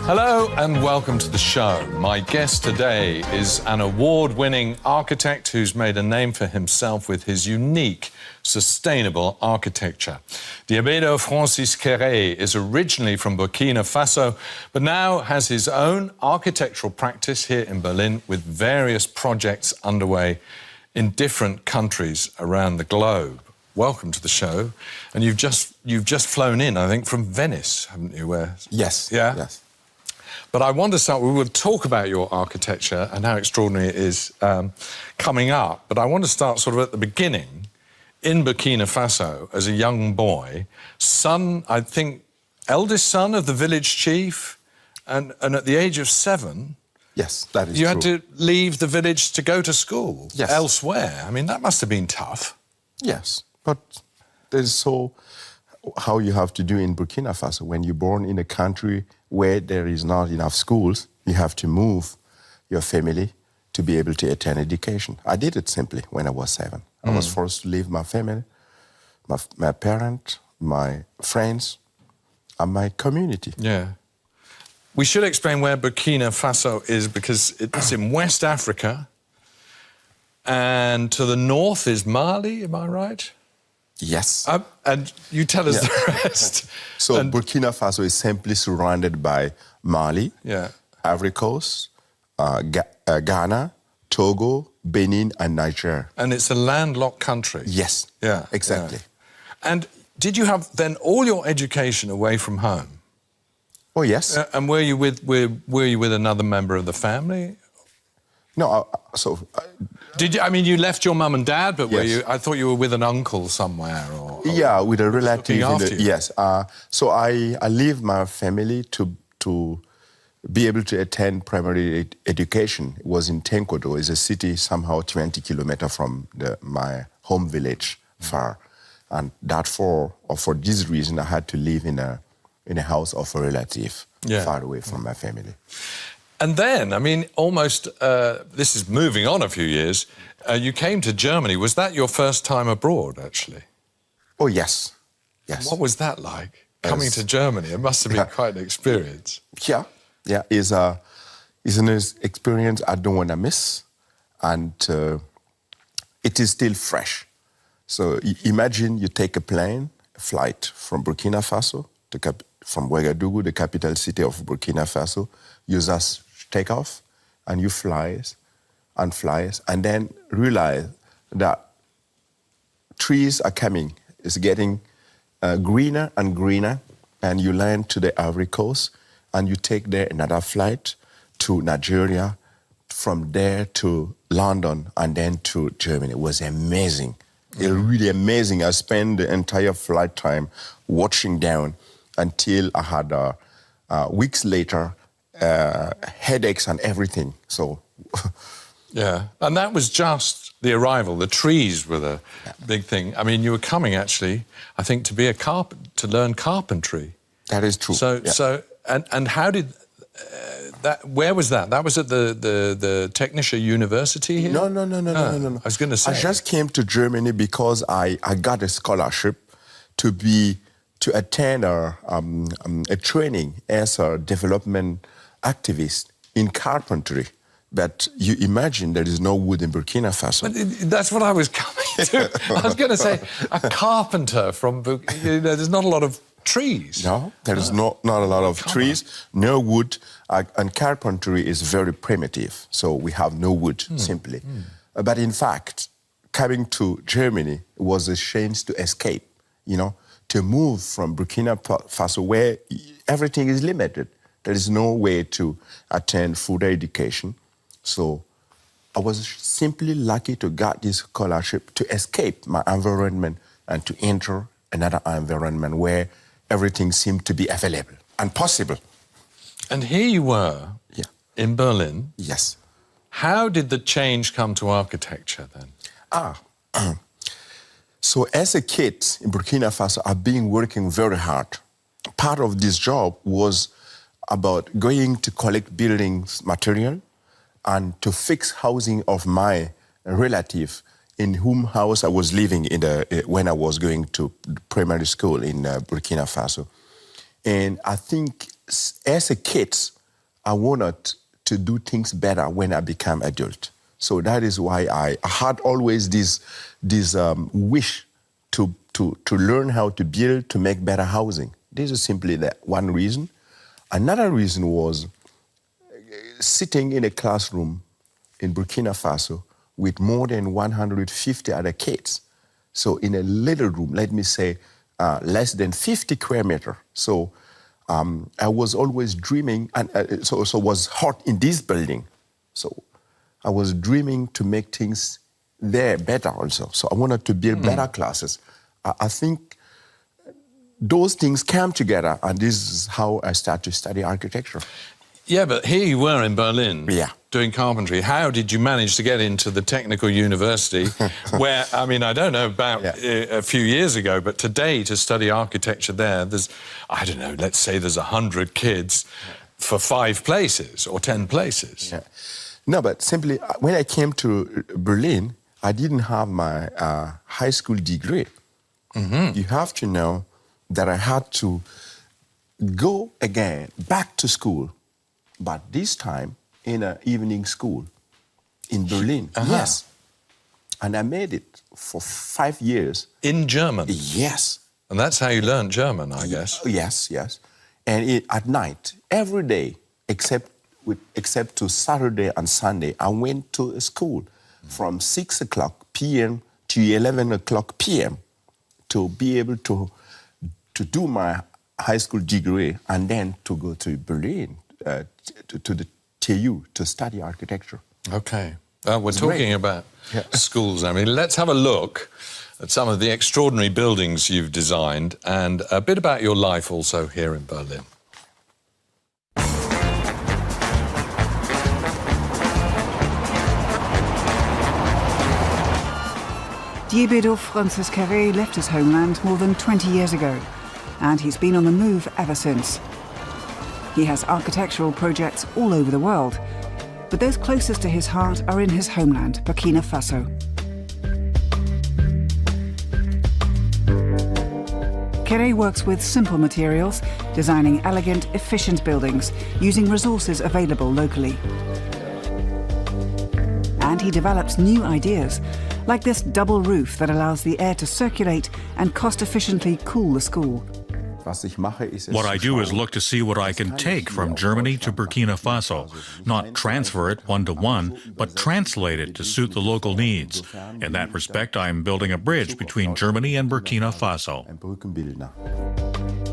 Hello and welcome to the show. My guest today is an award-winning architect who's made a name for himself with his unique, sustainable architecture. Diébédo Francis Kéré is originally from Burkina Faso, but now has his own architectural practice here in Berlin with various projects underway in different countries around the globe. Welcome to the show. And you've just flown in, I think, from Venice, haven't you? Yes. Yeah? Yes. But I want to start, we will talk about your architecture and how extraordinary it is coming up, but I want to start sort of at the beginning. In Burkina Faso, as a young boy, son, I think, eldest son of the village chief, and at the age of 7... Yes, that is you true. had to leave the village to go to school elsewhere. I mean, that must have been tough. Yes, but that is so how you have to do in Burkina Faso. When you're born in a country where there is not enough schools, you have to move your family to be able to attend education. I did it simply when I was 7. I was forced to leave my family, my parents, my friends, and my community. Yeah. We should explain where Burkina Faso is because it's in West Africa, and to the north is Mali, am I right? Yes. And you tell us the rest. So Burkina Faso is simply surrounded by Mali, Ivory Coast, Ghana, Togo, Benin and Niger. And it's a landlocked country. Yes, exactly. Yeah. And did you have then all your education away from home? Oh, yes. And were you with another member of the family? No, did you? I mean, you left your mum and dad, but were you? I thought you were with an uncle somewhere, or yeah, with a relative. Yes. So I leave my family to be able to attend primary education. It was in Tenkodo. It's a city somehow 20 kilometers from my home village, far, and for this reason I had to live in a house of a relative, far away from my family. And then, I mean, almost, this is moving on a few years, you came to Germany. Was that your first time abroad, actually? Oh, yes. Yes. What was that like, coming to Germany? It must have been quite an experience. Yeah. It's an experience I don't want to miss, and it is still fresh. So imagine you take a flight from Burkina Faso, from Ouagadougou, the capital city of Burkina Faso. You just take off and you flies, and then realize that trees are coming. It's getting greener and greener, and you land to the Ivory Coast, and you take there another flight to Nigeria, from there to London, and then to Germany. It was amazing. It was really amazing. I spent the entire flight time watching down until I had, weeks later, headaches and everything. So, yeah, and that was just the arrival. The trees were the big thing. I mean, you were coming actually, I think, to be to learn carpentry. That is true. So, and how did that? Where was that? That was at the Technische University here. No. I was going to say. I just came to Germany because I got a scholarship to attend a training as a development activist in carpentry. But you imagine there is no wood in Burkina Faso. But that's what I was coming to. I was going to say, a carpenter from Burkina, there's not a lot of trees. No, there is not a lot of trees, no wood, and carpentry is very primitive. So we have no wood, simply. But in fact, coming to Germany was a chance to escape, to move from Burkina Faso, where everything is limited. There is no way to attend further education. So I was simply lucky to get this scholarship to escape my environment and to enter another environment where everything seemed to be available and possible. And here you were in Berlin. Yes. How did the change come to architecture then? So as a kid in Burkina Faso, I've been working very hard. Part of this job was about going to collect buildings material and to fix housing of my relative in whom house I was living when I was going to primary school in Burkina Faso. And I think as a kid, I wanted to do things better when I became adult. So that is why I had always this wish to learn how to build, to make better housing. This is simply one reason. Another reason was sitting in a classroom in Burkina Faso with more than 150 other kids. So in a little room, let me say, less than 50 square meters. So I was always dreaming, and so was hot in this building. So I was dreaming to make things there better also. So I wanted to build better classes. I think those things came together, and this is how I started to study architecture. Yeah, but here you were in Berlin doing carpentry. How did you manage to get into the technical university where, I mean, I don't know about a few years ago, but today to study architecture there, there's, I don't know, let's say there's 100 kids for 5 places or 10 places. Yeah. No, but simply, when I came to Berlin, I didn't have my high school degree. You have to know that I had to go again, back to school, but this time in an evening school in Berlin. Yes. And I made it for 5 years. In German? Yes. And that's how you learned German, I guess. Yes, yes. And at night, every day, except to Saturday and Sunday, I went to school from 6 o'clock p.m. to 11 o'clock p.m. to be able to do my high school degree and then to go to Berlin, to the TU, to study architecture. Okay. We're talking about schools. I mean, let's have a look at some of the extraordinary buildings you've designed and a bit about your life also here in Berlin. Diébédo Francis Kéré left his homeland more than 20 years ago, and he's been on the move ever since. He has architectural projects all over the world, but those closest to his heart are in his homeland, Burkina Faso. Kéré works with simple materials, designing elegant, efficient buildings, using resources available locally. And he develops new ideas, like this double roof that allows the air to circulate and cost-efficiently cool the school. What I do is look to see what I can take from Germany to Burkina Faso, not transfer it one-to-one, but translate it to suit the local needs. In that respect, I'm building a bridge between Germany and Burkina Faso.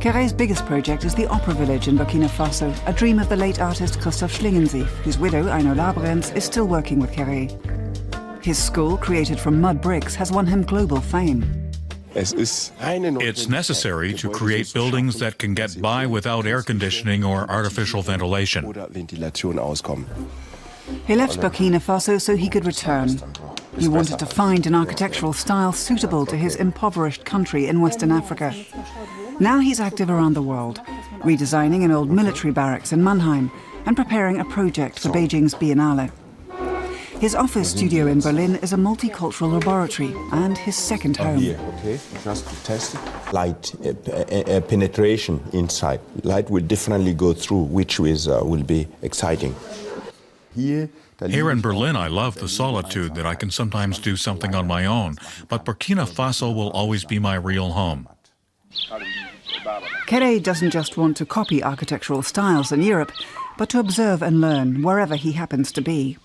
Kéré's biggest project is the Opera Village in Burkina Faso, a dream of the late artist Christoph Schlingensief, whose widow, Aino Labrens, is still working with Kéré. His school, created from mud bricks, has won him global fame. It's necessary to create buildings that can get by without air conditioning or artificial ventilation. He left Burkina Faso so he could return. He wanted to find an architectural style suitable to his impoverished country in Western Africa. Now he's active around the world, redesigning an old military barracks in Mannheim and preparing a project for Beijing's Biennale. His office studio in Berlin is a multicultural laboratory and his second home. Okay, just to test it. Light penetration inside. Light will definitely go through, which will be exciting. Here in Berlin, I love the solitude that I can sometimes do something on my own, but Burkina Faso will always be my real home. Kéré doesn't just want to copy architectural styles in Europe, but to observe and learn wherever he happens to be.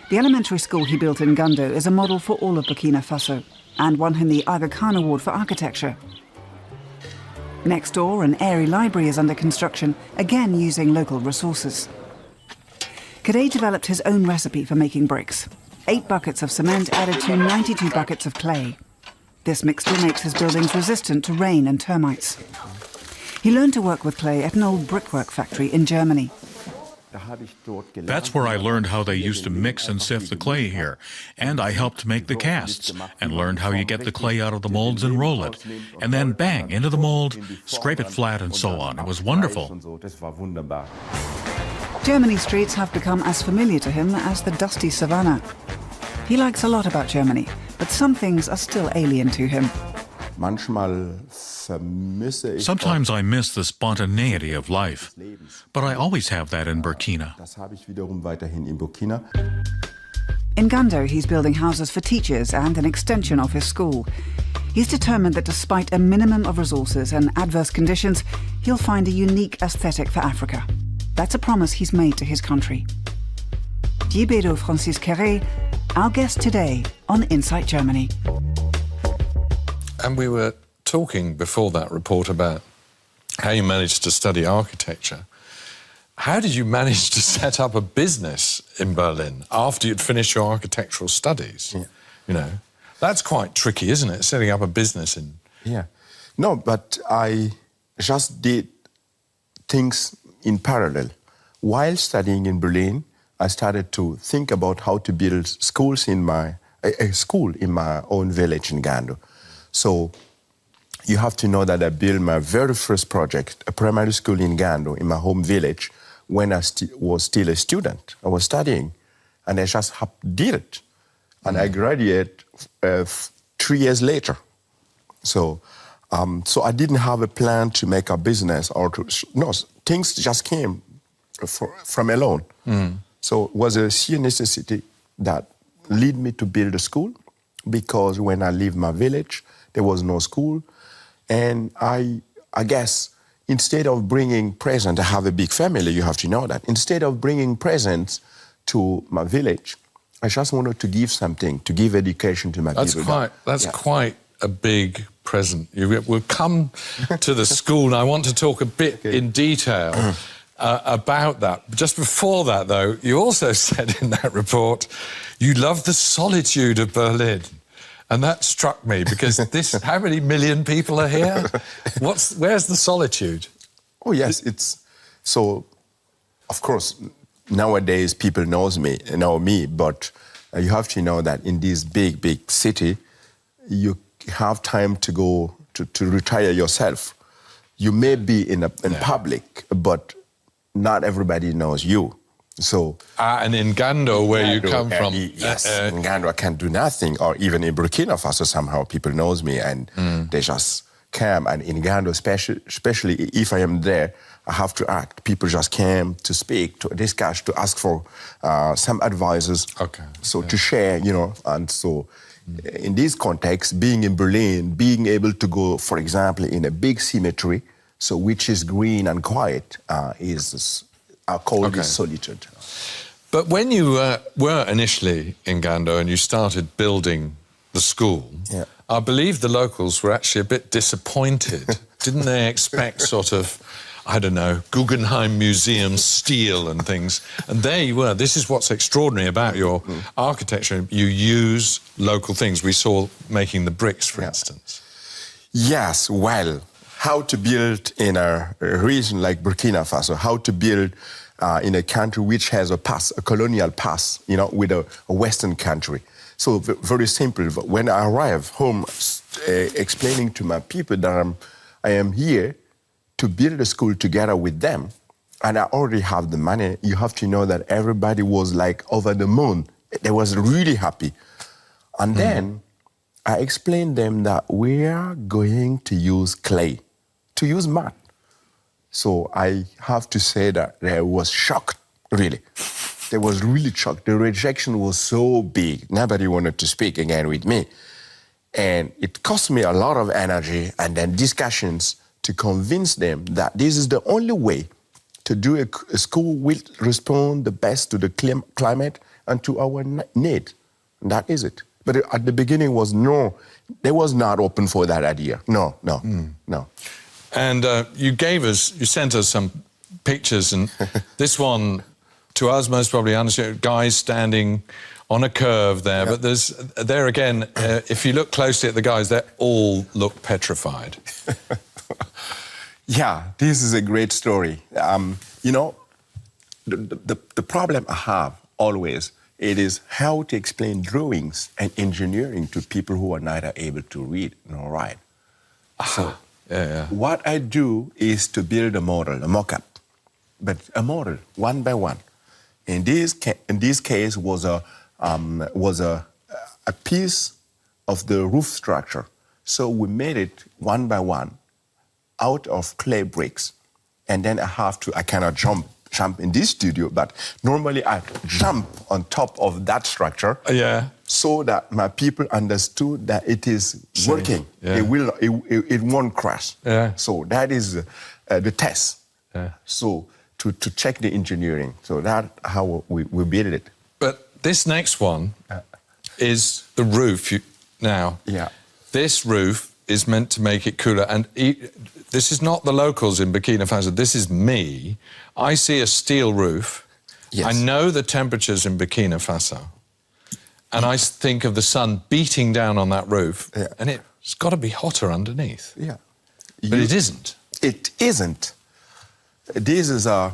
The elementary school he built in Gando is a model for all of Burkina Faso and won him the Aga Khan Award for Architecture. Next door, an airy library is under construction, again using local resources. Kéré developed his own recipe for making bricks. 8 buckets of cement added to 92 buckets of clay. This mixture makes his buildings resistant to rain and termites. He learned to work with clay at an old brickwork factory in Germany. That's where I learned how they used to mix and sift the clay here, and I helped make the casts, and learned how you get the clay out of the molds and roll it, and then bang, into the mold, scrape it flat and so on. It was wonderful. Germany's streets have become as familiar to him as the dusty savannah. He likes a lot about Germany, but some things are still alien to him. Sometimes I miss the spontaneity of life, but I always have that in Burkina. In Gando, he's building houses for teachers and an extension of his school. He's determined that despite a minimum of resources and adverse conditions, he'll find a unique aesthetic for Africa. That's a promise he's made to his country. Diébédo Francis Kéré, our guest today on Insight Germany. And we were talking before that report about how you managed to study architecture. How did you manage to set up a business in Berlin after you'd finished your architectural studies? Yeah. You know, that's quite tricky, isn't it, setting up a business in... Yeah. No, but I just did things in parallel. While studying in Berlin, I started to think about how to build schools in a school in my own village in Gando. So you have to know that I built my very first project, a primary school in Gando, in my home village, when I was still a student. I was studying, and I just did it. And I graduated 3 years later. So I didn't have a plan to make a business no, things just came from alone. So it was a sheer necessity that led me to build a school, because when I left my village, there was no school. And I guess instead of bringing presents, I have a big family, you have to know that. Instead of bringing presents to my village, I just wanted to give something, to give education to my people. That's quite a big present. We'll come to the school, and I want to talk a bit in detail about that. Just before that, though, you also said in that report you love the solitude of Berlin. And that struck me, because how many million people are here? Where's the solitude? Oh, yes, so, of course, nowadays people know me, but you have to know that in this big, big city, you have time to go to retire yourself. You may be in public, but not everybody knows you. So, and in Gando, where you come from, yes, in Gando I can't do nothing. Or even in Burkina Faso, somehow people knows me, and they just come. And in Gando, especially if I am there, I have to act. People just came to speak, to discuss, to ask for some advices. Okay. So to share, and so in this context, being in Berlin, being able to go, for example, in a big cemetery, so which is green and quiet, I call this solitude. But when you were initially in Gando and you started building the school, I believe the locals were actually a bit disappointed. Didn't they expect sort of, I don't know, Guggenheim Museum steel and things? And there you were. This is what's extraordinary about your architecture. You use local things. We saw making the bricks, for instance. Yes, well, how to build in a region like Burkina Faso, how to build in a country which has a colonial past, with a Western country. So very simple. When I arrive home, explaining to my people that I am here to build a school together with them, and I already have the money, you have to know that everybody was like over the moon. They was really happy. And then I explained them that we are going to use clay, to use mud. So I have to say that they was shocked, really. They was really shocked. The rejection was so big. Nobody wanted to speak again with me. And it cost me a lot of energy and then discussions to convince them that this is the only way to do a school will respond the best to the climate and to our need. And that is it. But at the beginning they was not open for that idea. No. And you sent us some pictures, and this one, to us, most probably understood, guys standing on a curve there, but there again, if you look closely at the guys, they all look petrified. Yeah, this is a great story. The problem I have always, it is how to explain drawings and engineering to people who are neither able to read nor write. So, what I do is to build a model, a mock-up, but a model, one by one. In this case, was a piece of the roof structure. So we made it one by one out of clay bricks. And then I cannot jump in this studio, but normally I jump on top of that structure so that my people understood that it is working. Yeah. It won't crash. Yeah. So that is the test. Yeah. So to check the engineering. So that's how we build it. But this next one is the roof. This roof is meant to make it cooler. And this is not the locals in Burkina Faso. This is me. I see a steel roof. Yes. I know the temperatures in Burkina Faso. And I think of the sun beating down on that roof. Yeah. And it's got to be hotter underneath. Yeah. But it isn't. It isn't. This is a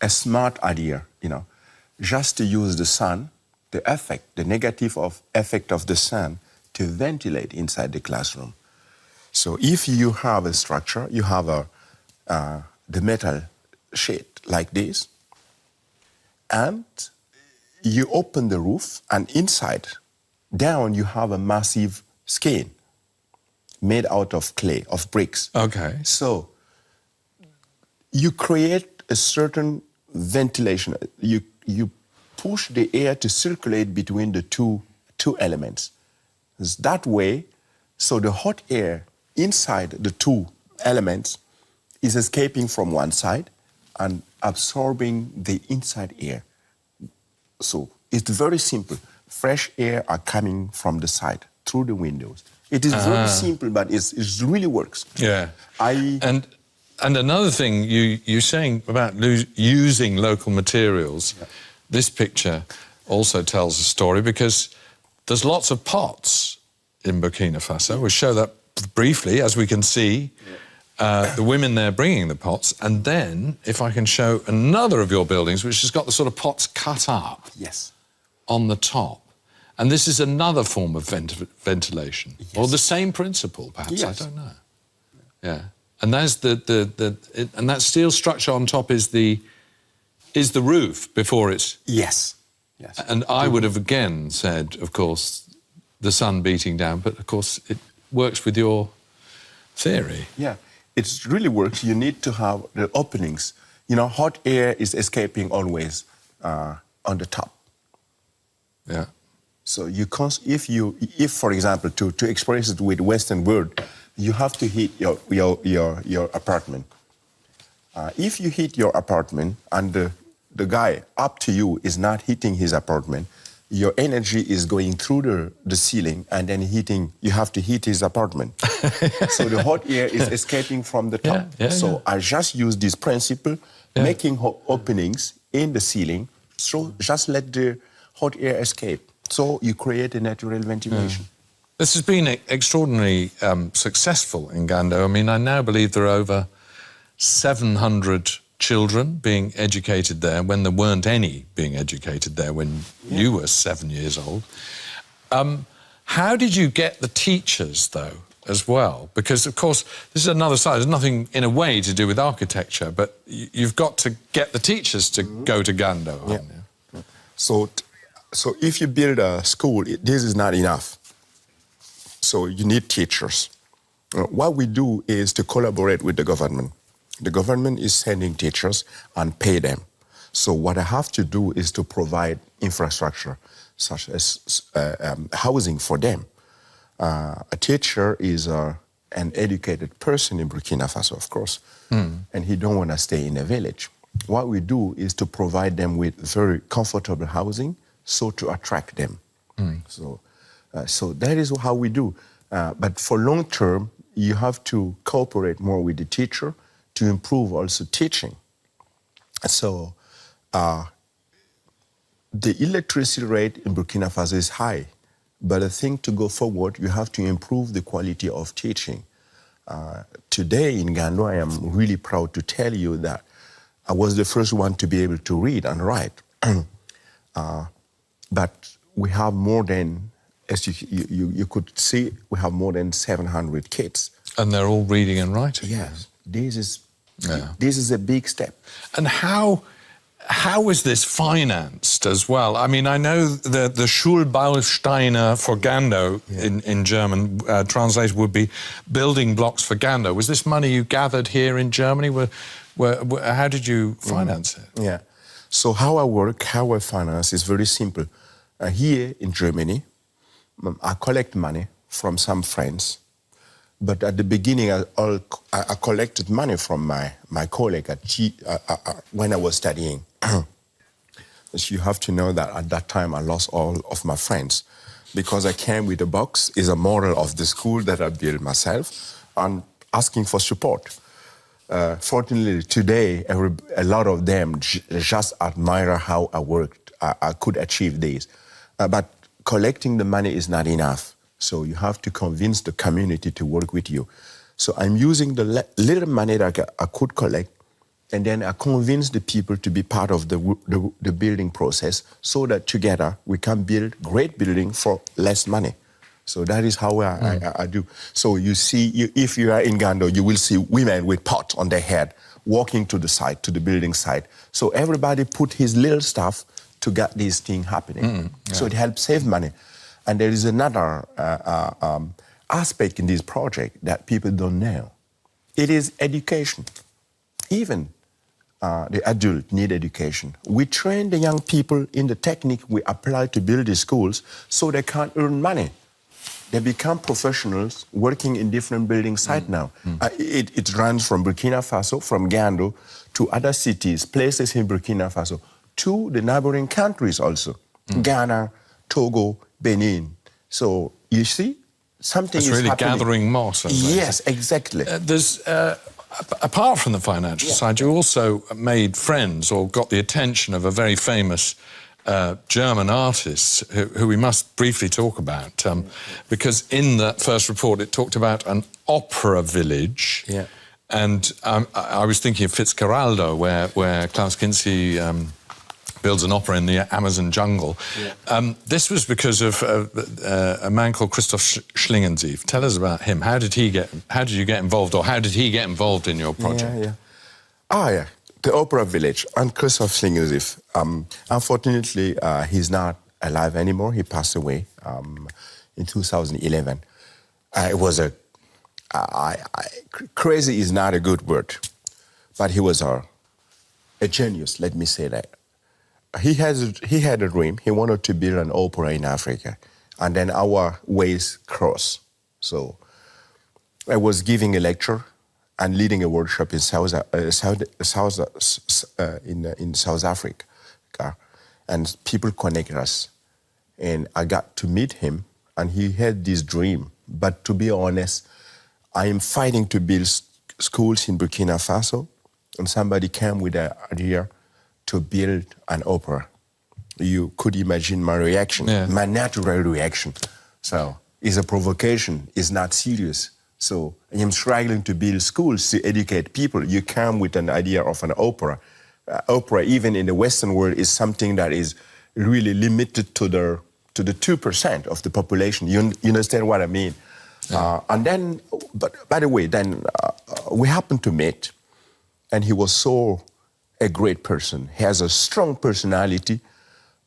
smart idea, just to use the sun, the negative effect of the sun to ventilate inside the classroom. So if you have a structure, you have the metal sheet like this, and you open the roof, and inside, down, you have a massive skin made out of clay, of bricks. Okay. So you create a certain ventilation. You push the air to circulate between the two elements. It's that way, so the hot air inside the two elements is escaping from one side and absorbing the inside air. So it's very simple. Fresh air are coming from the side through the windows. It is very simple, but it really works. Yeah. And another thing you're saying about using local materials, this picture also tells a story because there's lots of pots in Burkina Faso. We'll show that briefly, as we can see, the women there bringing the pots. And then, if I can show another of your buildings, which has got the sort of pots cut up on the top. And this is another form of ventilation, or the same principle, perhaps. I don't know. Yeah, and there's and that steel structure on top is the roof before it's yes. And I would have again said, of course, the sun beating down, but of course it works with your theory. Yeah, it really works. You need to have the openings. Hot air is escaping always on the top. Yeah. So if for example, to express it with Western word, you have to heat your apartment. If you heat your apartment and the guy up to you is not heating his apartment, your energy is going through the ceiling and then you have to heat his apartment. So the hot air is escaping from the top. I just use this principle, making openings in the ceiling, so just let the hot air escape. So you create a natural ventilation. This has been extraordinarily successful in Gando. I mean, I now believe there are over 700 children being educated there when there weren't any being educated there when you were 7 years old. How did you get the teachers, though, as well? Because, of course, this is another side. There's nothing, in a way, to do with architecture, but you've got to get the teachers to go to Gando. Yeah. So if you build a school, this is not enough. So you need teachers. What we do is to collaborate with the government. The government is sending teachers and pay them. So what I have to do is to provide infrastructure, such as housing for them. A teacher is an educated person in Burkina Faso, of course, and he don't want to stay in a village. What we do is to provide them with very comfortable housing, so to attract them. So that is how we do. But for long term, you have to cooperate more with the teacher to improve also teaching. So the electricity rate in Burkina Faso is high, but I think to go forward, you have to improve the quality of teaching. Today in Gando, I am really proud to tell you that I was the first one to be able to read and write. But we have more than, as you could see, we have more than 700 kids. And they're all reading and writing? Yes. This is a big step. And how how was this financed as well? I mean, I know the Schulbausteine for Gando in German, translated would be building blocks for Gando. Was this money you gathered here in Germany? How did you finance it? Yeah. So how I finance is very simple. Here in Germany, I collect money from some friends. But at the beginning, I collected money from my colleague when I was studying. So you have to know that at that time, I lost all of my friends because I came with a box, is a model of the school that I built myself, and asking for support. Fortunately, today, a lot of them just admire how I worked. I could achieve this. But collecting the money is not enough. So you have to convince the community to work with you. So I'm using the little money that I could collect, and then I convince the people to be part of the building process so that together we can build great building for less money. So that is how I do. So you see, if you are in Gando, you will see women with pot on their head walking to the site, to the building site. So everybody put his little stuff to get this thing happening. So it helps save money. And there is another aspect in this project that people don't know. It is education. Even the adults need education. We train the young people in the technique we apply to build the schools so they can earn money. They become professionals working in different building sites now. It runs from Burkina Faso, from Gando, to other cities, places in Burkina Faso, to the neighboring countries also. Ghana, Togo, Benin. So you see, something is really happening. Gathering moss. Yes, exactly. There's, apart from the financial side, you also made friends or got the attention of a very famous German artist who we must briefly talk about, because in that first report it talked about an opera village. Yeah. And I was thinking of Fitzcarraldo, where Klaus Kinski builds an opera in the Amazon jungle. Yeah. This was because of a man called Christoph Schlingensief. Tell us about him. How did you get involved, or how did he get involved in your project? Yeah. The opera village and Christoph Schlingensief. Unfortunately, he's not alive anymore. He passed away in 2011. It was crazy is not a good word, but he was a genius, let me say that. He had a dream. He wanted to build an opera in Africa, and then our ways crossed. So I was giving a lecture and leading a workshop in South Africa, and people connected us, and I got to meet him, and he had this dream. But to be honest, I am fighting to build schools in Burkina Faso, and somebody came with the idea to build an opera. You could imagine my reaction, my natural reaction. So it's a provocation, it's not serious. So I am struggling to build schools to educate people. You come with an idea of an opera. Opera, even in the Western world, is something that is really limited to the 2% of the population. You understand what I mean? Yeah. And then, but by the way, then we happened to meet, and he was a great person. He has a strong personality,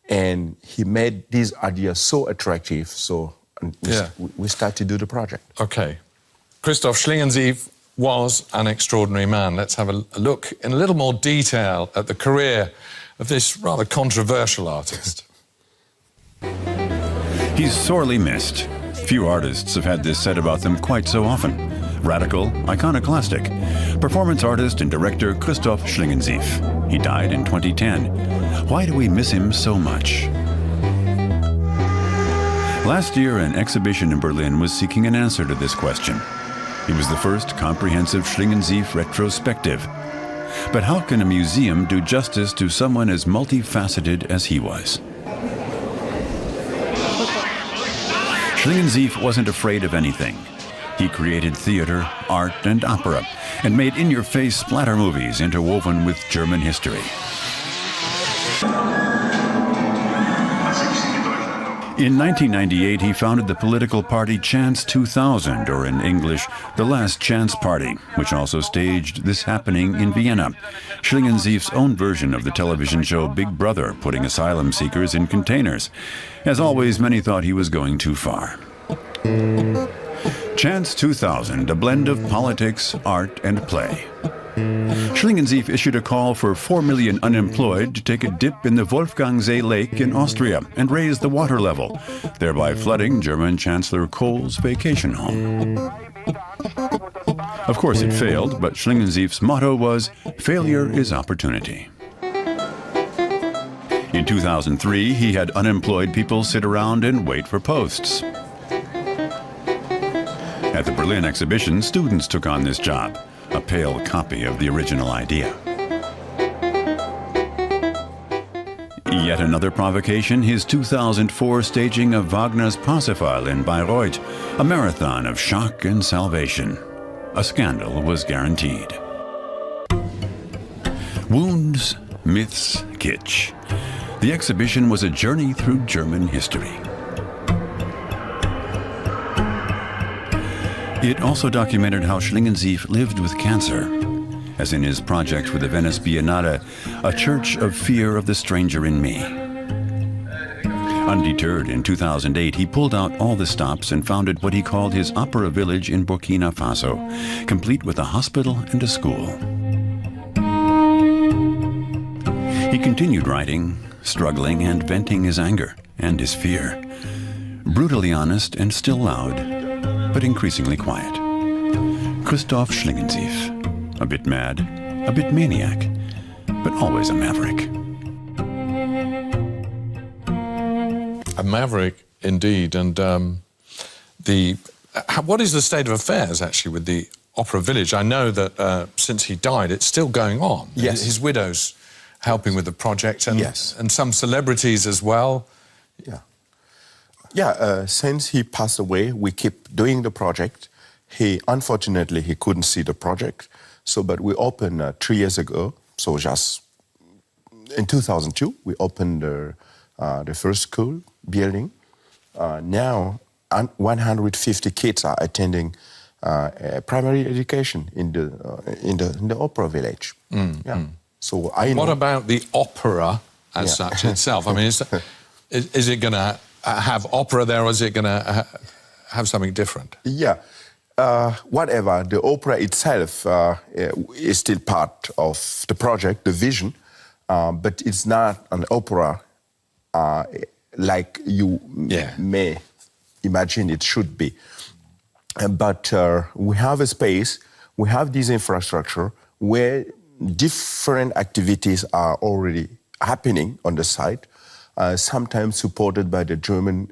and he made this idea so attractive. So we started to do the project. Okay. Christoph Schlingensief was an extraordinary man. Let's have a look in a little more detail at the career of this rather controversial artist. He's sorely missed. Few artists have had this said about them quite so often. Radical, iconoclastic. Performance artist and director Christoph Schlingensief. He died in 2010. Why do we miss him so much? Last year, an exhibition in Berlin was seeking an answer to this question. It was the first comprehensive Schlingensief retrospective. But how can a museum do justice to someone as multifaceted as he was? Schlingensief wasn't afraid of anything. He created theater, art, and opera, and made in-your-face splatter movies interwoven with German history. In 1998, he founded the political party Chance 2000, or in English, the Last Chance Party, which also staged this happening in Vienna, Schlingensief's own version of the television show Big Brother, putting asylum seekers in containers. As always, many thought he was going too far. Chance 2000, a blend of politics, art, and play. Schlingensief issued a call for 4 million unemployed to take a dip in the Wolfgangsee Lake in Austria and raise the water level, thereby flooding German Chancellor Kohl's vacation home. Of course it failed, but Schlingensief's motto was, "Failure is opportunity." In 2003, he had unemployed people sit around and wait for posts. At the Berlin exhibition, students took on this job, a pale copy of the original idea. Yet another provocation, his 2004 staging of Wagner's Parsifal in Bayreuth, a marathon of shock and salvation. A scandal was guaranteed. Wounds, myths, kitsch. The exhibition was a journey through German history. It also documented how Schlingensief lived with cancer, as in his project for the Venice Biennale, A Church of Fear of the Stranger in Me. Undeterred, in 2008, he pulled out all the stops and founded what he called his opera village in Burkina Faso, complete with a hospital and a school. He continued writing, struggling, and venting his anger and his fear. Brutally honest and still loud, but increasingly quiet. Christoph Schlingensief, a bit mad, a bit maniac, but always a maverick. A maverick, indeed. And what is the state of affairs, actually, with the Opera Village? I know that since he died, it's still going on. Yes. His widow's helping with the project, and, yes, and some celebrities as well. Yeah. Yeah, since he passed away, we keep doing the project. Unfortunately, he couldn't see the project. But we opened 3 years ago. So just in 2002, we opened the first school building. Now, 150 kids are attending primary education in the opera village. Yeah. So I know. What about the opera as such itself? I mean, is it going to have opera there, or is it going to have something different? Yeah. Whatever, the opera itself is still part of the project, the vision, but it's not an opera like you may imagine it should be. But we have a space, we have this infrastructure where different activities are already happening on the site. Sometimes supported by the German,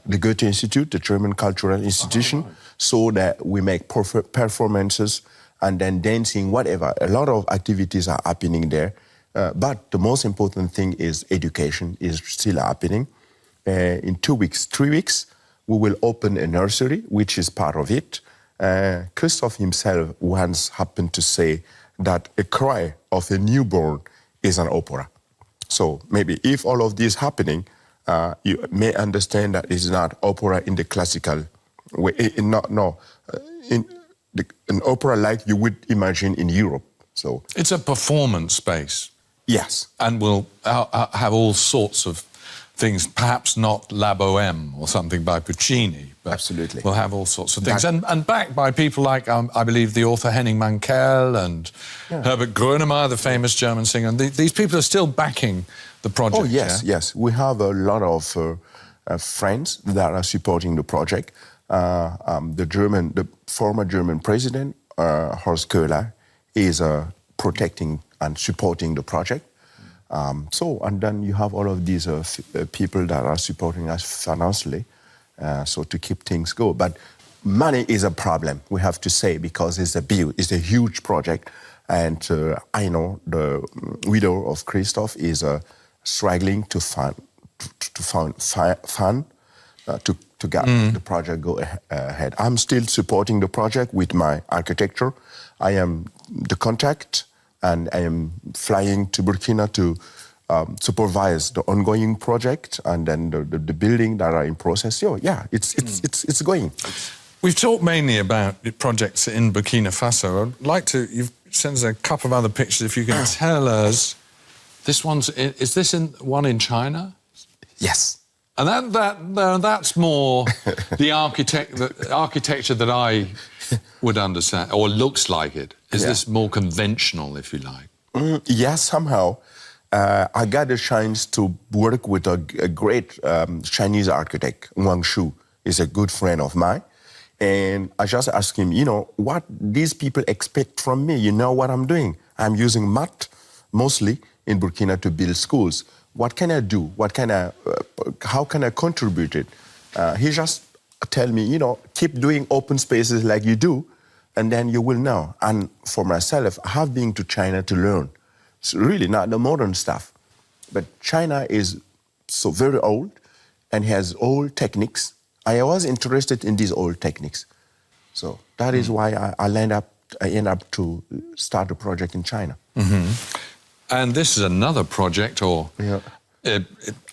the Goethe Institute, the German cultural institution, so that we make performances and then dancing, whatever. A lot of activities are happening there. But the most important thing is education is still happening. In 2 weeks, 3 weeks, we will open a nursery, which is part of it. Christoph himself once happened to say that a cry of a newborn is an opera. So maybe if all of this is happening, you may understand that it's not opera in the classical way. An opera like you would imagine in Europe. So it's a performance space. Yes. And will have all sorts of things, perhaps not La Bohème or something by Puccini, but absolutely, we'll have all sorts of things. And backed by people like, I believe, the author Henning Mankell and Herbert Grönemeyer, the famous German singer. And these people are still backing the project. Oh, yes, yes. We have a lot of friends that are supporting the project. The former German president, Horst Köhler, is protecting and supporting the project. And then you have all of these people that are supporting us financially, so to keep things going. But money is a problem, we have to say, because it's a huge project. And I know the widow of Christoph is struggling to fund to get the project go ahead. I'm still supporting the project with my architecture. I am the contact, and I am flying to Burkina to supervise the ongoing project and then the building that are in process. So yeah, it's going. We've talked mainly about projects in Burkina Faso. I'd like to, you've sent us a couple of other pictures. If you can tell us, is this one in China? Yes. And that's more the architecture that I would understand, or looks like it. Is this more conventional, if you like? Yes, somehow. I got a chance to work with a great Chinese architect, Wang Shu. He's a good friend of mine. And I just asked him, what these people expect from me? You know what I'm doing? I'm using mud, mostly in Burkina, to build schools. What can I do? How can I contribute it? He just tell me, keep doing open spaces like you do, and then you will know. And for myself, I have been to China to learn. It's really not the modern stuff. But China is so very old and has old techniques. I was interested in these old techniques. So that is why I end up to start a project in China. Mm-hmm. And this is another project, or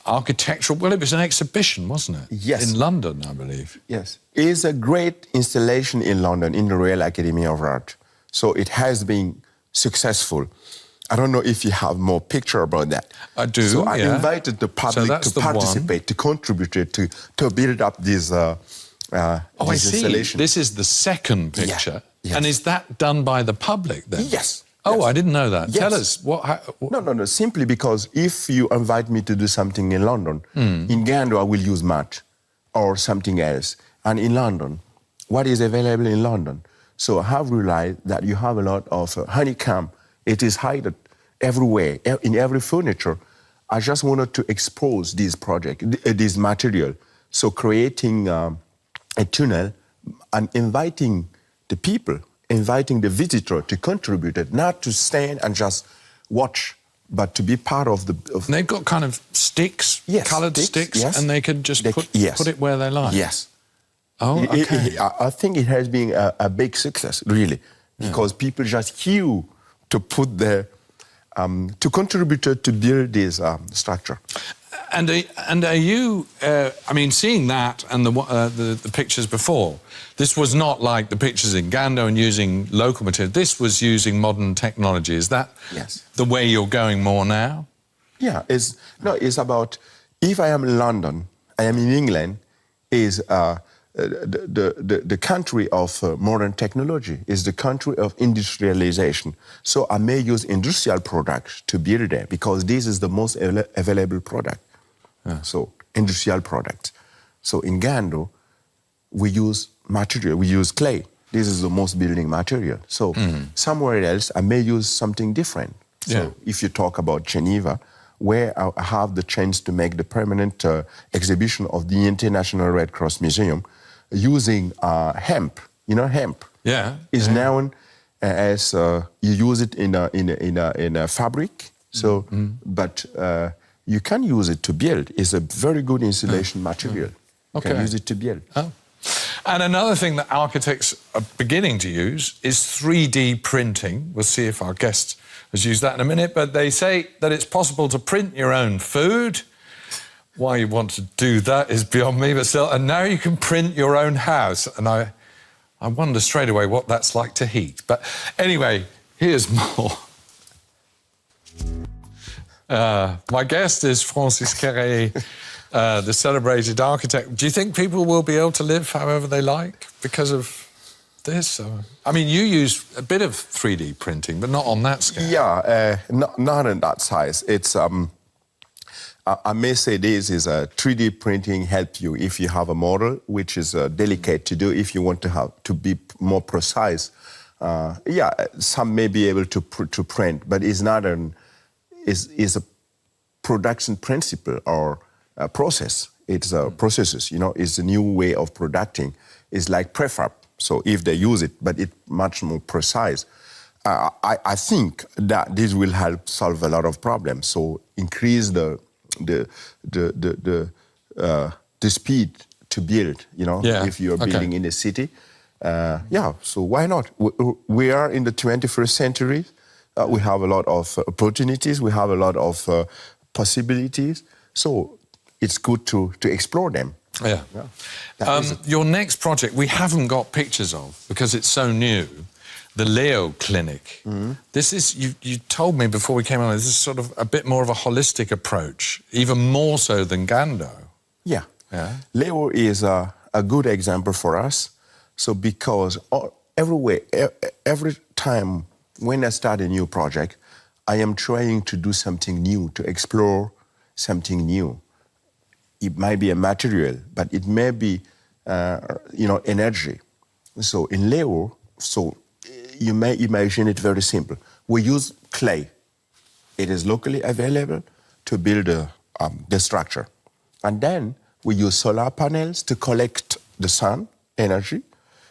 architectural, well, it was an exhibition, wasn't it? Yes. In London, I believe. Yes. It's a great installation in London, in the Royal Academy of Art. So it has been successful. I don't know if you have more picture about that. I do, So I invited the public to participate, to contribute, to build up this I see. installation. This is the second picture. Yeah. Yes. And is that done by the public then? Yes. Oh, yes. I didn't know that. Yes. Tell us. No. Simply because if you invite me to do something in London, in Gando I will use mud or something else. And in London, what is available in London? So I have realized that you have a lot of honeycomb. It is hidden everywhere, in every furniture. I just wanted to expose this project, this material. So creating a tunnel and inviting the people, inviting the visitor to contribute it, not to stand and just watch, but to be part of the... And they've got kind of sticks, coloured sticks, yes. and they could just put it where they like. Yes. Oh, okay. I think it has been a big success, really, because people just queue to put their... to contribute to build this structure. And are you, seeing that and the pictures before, this was not like the pictures in Gando and using local material. This was using modern technology. Is that the way you're going more now? Yeah, it's about, if I am in London, I am in England, is the country of modern technology, is the country of industrialization. So I may use industrial products to build there because this is the most available product. So industrial product. So in Gando, we use material, we use clay. This is the most building material. So somewhere else, I may use something different. So if you talk about Geneva, where I have the chance to make the permanent exhibition of the International Red Cross Museum using hemp. Hemp is known as you use it in a fabric. So, but you can use it to build. It's a very good insulation material. You can use it to build. Oh. And another thing that architects are beginning to use is 3D printing. We'll see if our guest has used that in a minute, but they say that it's possible to print your own food. Why you want to do that is beyond me, but still. And now you can print your own house. And I wonder straight away what that's like to heat. But anyway, here's more. My guest is Francis Kéré, the celebrated architect. Do you think people will be able to live however they like because of this? You use a bit of 3D printing, but not on that scale. Yeah, not in that size. It's... I may say this is a 3D printing help you if you have a model, which is delicate to do if you want to be more precise. Some may be able to print, but it's not is a production principle or a process. It's processes, it's a new way of producing. It's like prefab. So if they use it, but it's much more precise. I think that this will help solve a lot of problems. So increase the speed to build, if you're building in a city. So why not? We are in the 21st century. We have a lot of opportunities. We have a lot of possibilities. So it's good to explore them. Yeah. Your next project, we haven't got pictures of because it's so new, the Leo Clinic. This is, you told me before we came on, this is sort of a bit more of a holistic approach, even more so than Gando. Yeah. Leo is a good example for us. So because every time when I start a new project, I am trying to do something new, to explore something new. It might be a material, but it may be, energy. So in Leo, so you may imagine it very simple. We use clay. It is locally available to build the structure. And then we use solar panels to collect the sun energy,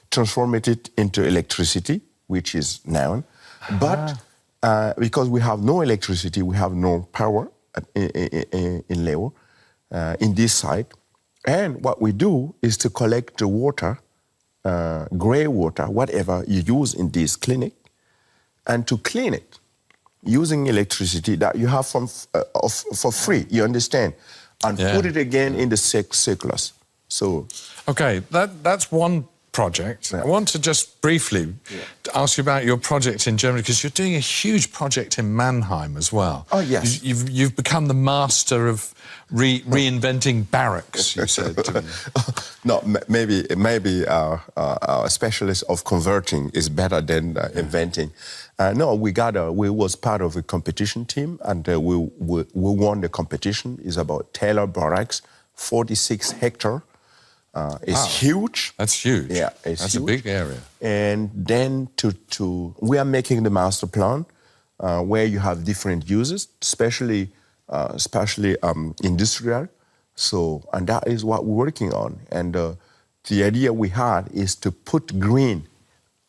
transform it into electricity, which is known. But because we have no electricity, we have no power in Leo, in this site. And what we do is to collect the water, grey water, whatever you use in this clinic, and to clean it using electricity that you have for free, you understand? And put it again in the circulus. So, okay, that's one project. I want to just briefly ask you about your project in Germany, because you're doing a huge project in Mannheim as well. Oh, yes. You've become the master of reinventing barracks, you said to me. No, maybe our specialist of converting is better than inventing. No, we was part of a competition team, and we won the competition. It's about Taylor Barracks, 46 hectares. It's huge. That's huge. Yeah, that's huge. A big area. And then we are making the master plan where you have different uses, especially industrial. So, and that is what we're working on. And the idea we had is to put green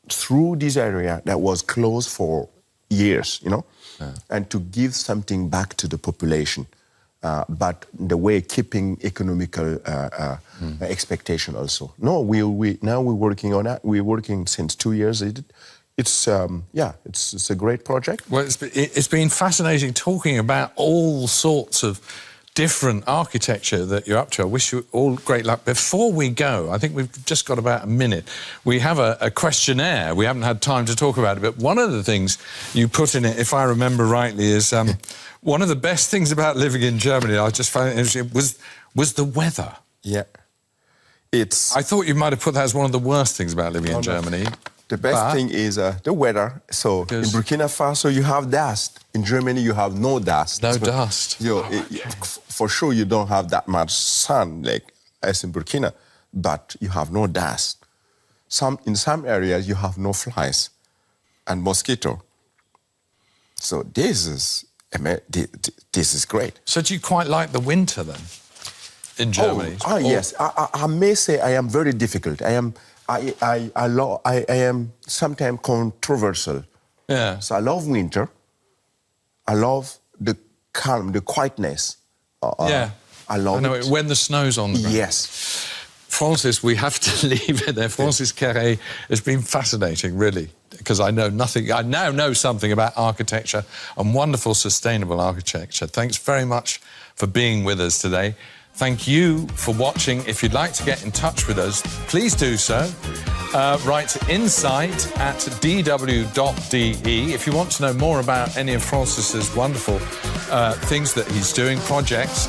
through this area that was closed for years, and to give something back to the population. But the way keeping economical expectation also. No, now we're working on that. We're working since 2 years. It's a great project. Well, it's been fascinating talking about all sorts of different architecture that you're up to. I wish you all great luck. Before we go, I think we've just got about a minute. We have a questionnaire. We haven't had time to talk about it, but one of the things you put in it, if I remember rightly, is one of the best things about living in Germany, I just found it interesting, was the weather. Yeah. I thought you might have put that as one of the worst things about living in Germany. The best thing is the weather. So in Burkina Faso, you have dust. In Germany, you have no dust. No dust. For sure, you don't have that much sun like as in Burkina, but you have no dust. In some areas, you have no flies and mosquito. So this is great. So do you quite like the winter then in Germany? Yes. I may say I am very difficult. I am sometimes controversial. Yeah. So I love winter. I love the calm, the quietness. I love it. When the snow's on the ground. Yes. Francis, we have to leave it there. Francis Kéré has been fascinating, really, because I know nothing. I now know something about architecture and wonderful sustainable architecture. Thanks very much for being with us today. Thank you for watching. If you'd like to get in touch with us, please do so. Write to insight@dw.de. If you want to know more about any of Francis's wonderful things that he's doing, projects,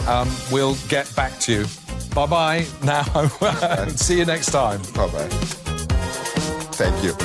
we'll get back to you. Bye-bye now. See you next time. Bye-bye. Thank you.